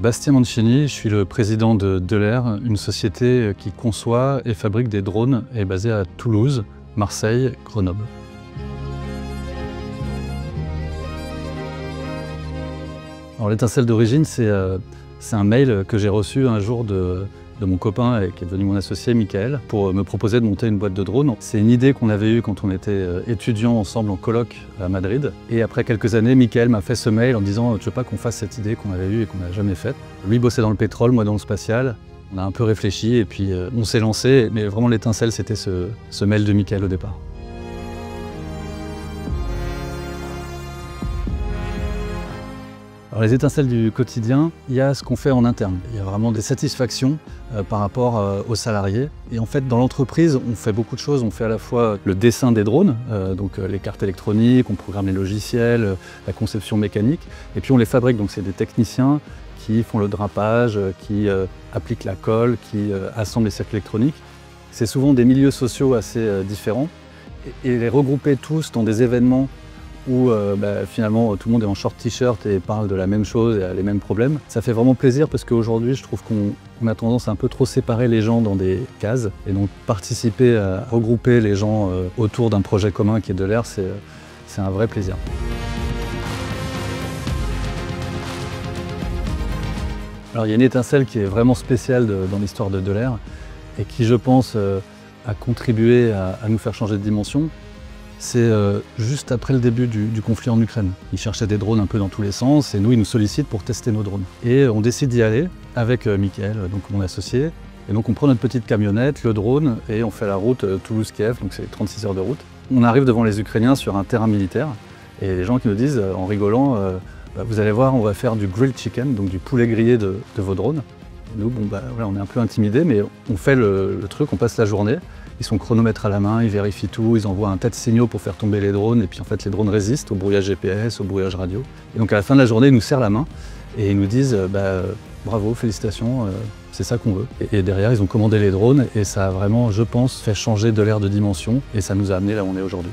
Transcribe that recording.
Bastien Mancini, je suis le président de Delair, une société qui conçoit et fabrique des drones et est basée à Toulouse, Marseille, Grenoble. Alors l'étincelle d'origine, c'est un mail que j'ai reçu un jour de mon copain et qui est devenu mon associé, Michael, pour me proposer de monter une boîte de drones. C'est une idée qu'on avait eue quand on était étudiants ensemble en colloque à Madrid. Et après quelques années, Michael m'a fait ce mail en disant « Tu veux pas qu'on fasse cette idée qu'on avait eue et qu'on n'a jamais faite ?» Lui bossait dans le pétrole, moi dans le spatial. On a un peu réfléchi et puis on s'est lancé. Mais vraiment l'étincelle, c'était ce mail de Michael au départ. Alors les étincelles du quotidien, il y a ce qu'on fait en interne. Il y a vraiment des satisfactions par rapport aux salariés. Et en fait, dans l'entreprise, on fait beaucoup de choses. On fait à la fois le dessin des drones, donc les cartes électroniques, on programme les logiciels, la conception mécanique. Et puis on les fabrique, donc c'est des techniciens qui font le drapage, qui appliquent la colle, qui assemblent les circuits électroniques. C'est souvent des milieux sociaux assez différents. Et les regrouper tous dans des événements où finalement tout le monde est en short t-shirt et parle de la même chose et a les mêmes problèmes. Ça fait vraiment plaisir parce qu'aujourd'hui je trouve qu'on a tendance à un peu trop séparer les gens dans des cases et donc participer à regrouper les gens autour d'un projet commun qui est Delair, c'est un vrai plaisir. Alors il y a une étincelle qui est vraiment spéciale dans l'histoire de Delair et qui je pense a contribué à nous faire changer de dimension. C'est juste après le début du conflit en Ukraine. Ils cherchaient des drones un peu dans tous les sens et nous, ils nous sollicitent pour tester nos drones. Et on décide d'y aller avec Michael, donc mon associé. Et donc on prend notre petite camionnette, le drone, et on fait la route Toulouse-Kiev, donc c'est 36 heures de route. On arrive devant les Ukrainiens sur un terrain militaire et les gens qui nous disent, en rigolant, vous allez voir, on va faire du grilled chicken, donc du poulet grillé de vos drones. Et nous, voilà, on est un peu intimidés, mais on fait le truc, on passe la journée. Ils sont chronomètres à la main, ils vérifient tout, ils envoient un tas de signaux pour faire tomber les drones et puis en fait les drones résistent au brouillage GPS, au brouillage radio. Et donc à la fin de la journée, ils nous serrent la main et ils nous disent bravo, félicitations, c'est ça qu'on veut. Et derrière, ils ont commandé les drones et ça a vraiment, je pense, fait changer Delair de dimension et ça nous a amené là où on est aujourd'hui.